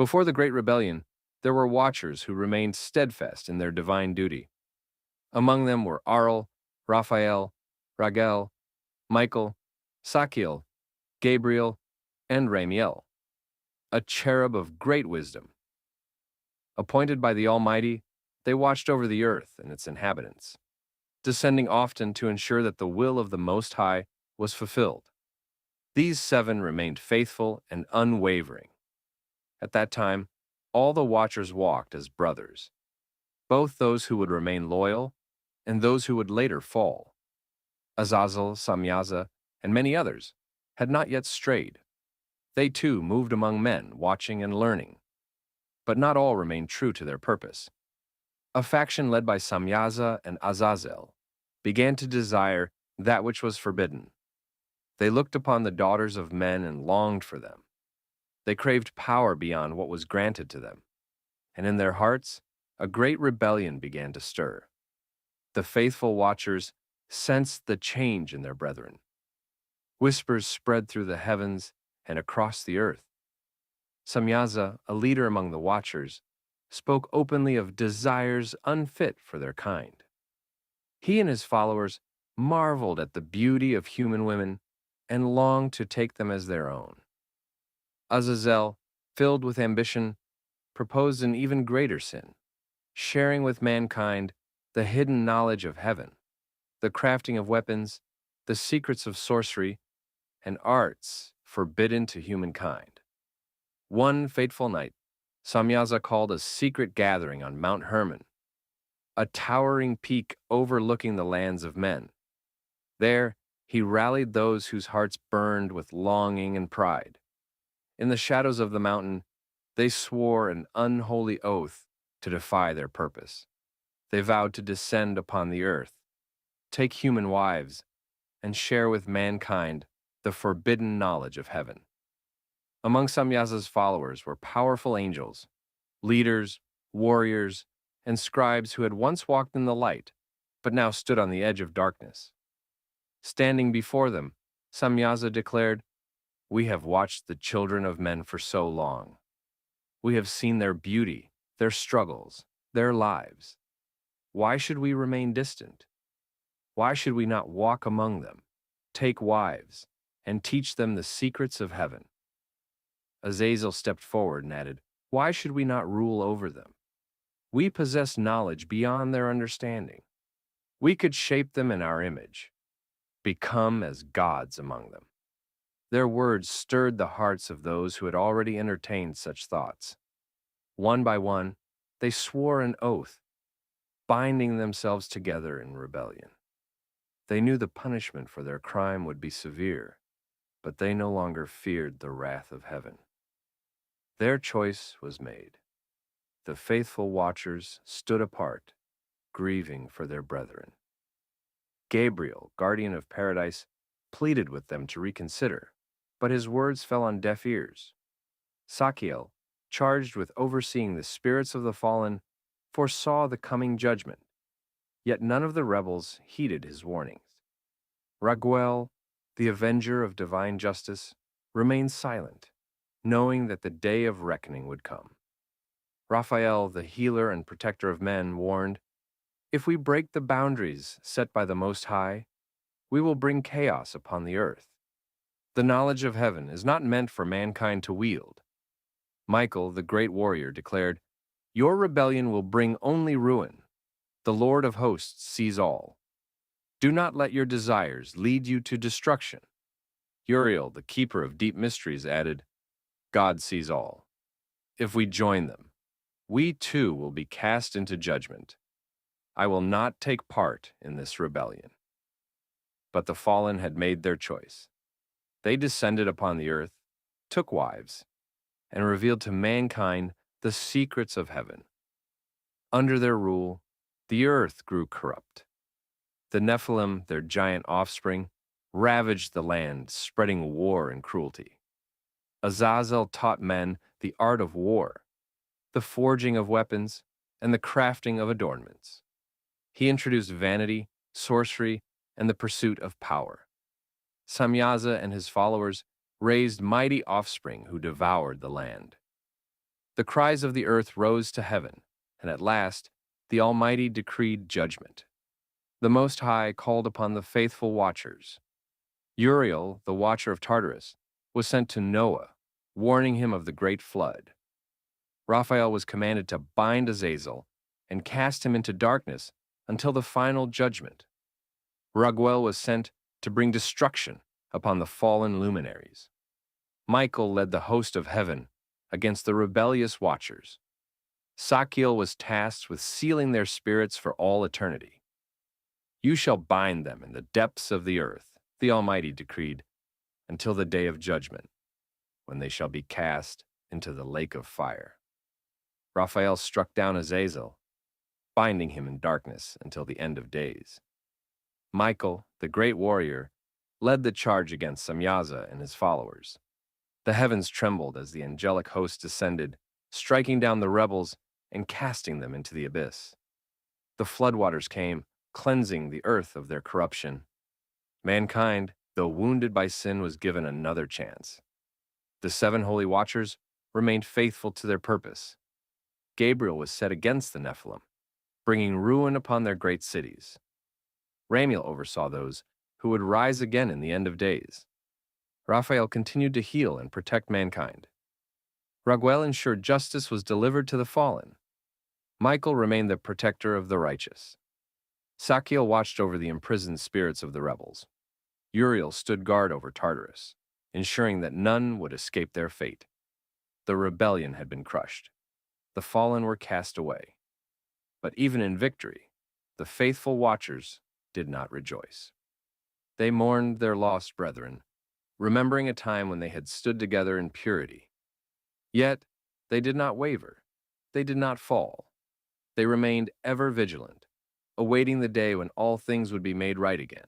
Before the Great Rebellion, there were watchers who remained steadfast in their divine duty. Among them were Arl, Raphael, Ragel, Michael, Sakiel, Gabriel, and Ramiel, a cherub of great wisdom. Appointed by the Almighty, they watched over the earth and its inhabitants, descending often to ensure that the will of the Most High was fulfilled. These seven remained faithful and unwavering. At that time, all the watchers walked as brothers, both those who would remain loyal and those who would later fall. Azazel, Samyaza, and many others had not yet strayed. They too moved among men, watching and learning. But not all remained true to their purpose. A faction led by Samyaza and Azazel began to desire that which was forbidden. They looked upon the daughters of men and longed for them. They craved power beyond what was granted to them, and in their hearts a great rebellion began to stir. The faithful watchers sensed the change in their brethren. Whispers spread through the heavens and across the earth. Samyaza, a leader among the watchers, spoke openly of desires unfit for their kind. He and his followers marveled at the beauty of human women and longed to take them as their own. Azazel, filled with ambition, proposed an even greater sin, sharing with mankind the hidden knowledge of heaven, the crafting of weapons, the secrets of sorcery, and arts forbidden to humankind. One fateful night, Samyaza called a secret gathering on Mount Hermon, a towering peak overlooking the lands of men. There, he rallied those whose hearts burned with longing and pride. In the shadows of the mountain, they swore an unholy oath to defy their purpose. They vowed to descend upon the earth, take human wives, and share with mankind the forbidden knowledge of heaven. Among Samyaza's followers were powerful angels, leaders, warriors, and scribes who had once walked in the light, but now stood on the edge of darkness. Standing before them, Samyaza declared, "We have watched the children of men for so long. We have seen their beauty, their struggles, their lives. Why should we remain distant? Why should we not walk among them, take wives, and teach them the secrets of heaven?" Azazel stepped forward and added, "Why should we not rule over them? We possess knowledge beyond their understanding. We could shape them in our image, become as gods among them." Their words stirred the hearts of those who had already entertained such thoughts. One by one, they swore an oath, binding themselves together in rebellion. They knew the punishment for their crime would be severe, but they no longer feared the wrath of heaven. Their choice was made. The faithful watchers stood apart, grieving for their brethren. Gabriel, guardian of paradise, pleaded with them to reconsider, but his words fell on deaf ears. Sakiel, charged with overseeing the spirits of the fallen, foresaw the coming judgment, yet none of the rebels heeded his warnings. Raguel, the avenger of divine justice, remained silent, knowing that the day of reckoning would come. Raphael, the healer and protector of men, warned, "If we break the boundaries set by the Most High, we will bring chaos upon the earth. The knowledge of heaven is not meant for mankind to wield." Michael, the great warrior, declared, "Your rebellion will bring only ruin. The Lord of hosts sees all. Do not let your desires lead you to destruction." Uriel, the keeper of deep mysteries, added, "God sees all. If we join them, we too will be cast into judgment. I will not take part in this rebellion." But the fallen had made their choice. They descended upon the earth, took wives, and revealed to mankind the secrets of heaven. Under their rule, the earth grew corrupt. The Nephilim, their giant offspring, ravaged the land, spreading war and cruelty. Azazel taught men the art of war, the forging of weapons, and the crafting of adornments. He introduced vanity, sorcery, and the pursuit of power. Samyaza and his followers raised mighty offspring who devoured the land. The cries of the earth rose to heaven, and at last the Almighty decreed judgment. The Most High called upon the faithful watchers. Uriel, the watcher of Tartarus, was sent to Noah, warning him of the great flood. Raphael was commanded to bind Azazel and cast him into darkness until the final judgment. Raguel was sent to bring destruction upon the fallen luminaries. Michael led the host of heaven against the rebellious watchers. Sakiel was tasked with sealing their spirits for all eternity. You shall bind them in the depths of the earth, the Almighty decreed, until the day of judgment, when they shall be cast into the lake of fire. Raphael struck down Azazel, binding him in darkness until the end of days. Michael, the great warrior, led the charge against Samyaza and his followers. The heavens trembled as the angelic host descended, striking down the rebels and casting them into the abyss. The floodwaters came, cleansing the earth of their corruption. Mankind, though wounded by sin, was given another chance. The 7 holy watchers remained faithful to their purpose. Gabriel was set against the Nephilim, bringing ruin upon their great cities. Ramiel oversaw those who would rise again in the end of days. Raphael continued to heal and protect mankind. Raguel ensured justice was delivered to the fallen. Michael remained the protector of the righteous. Sakiel watched over the imprisoned spirits of the rebels. Uriel stood guard over Tartarus, ensuring that none would escape their fate. The rebellion had been crushed. The fallen were cast away. But even in victory, the faithful watchers did not rejoice. They mourned their lost brethren, remembering a time when they had stood together in purity. Yet, they did not waver. They did not fall. They remained ever vigilant, awaiting the day when all things would be made right again.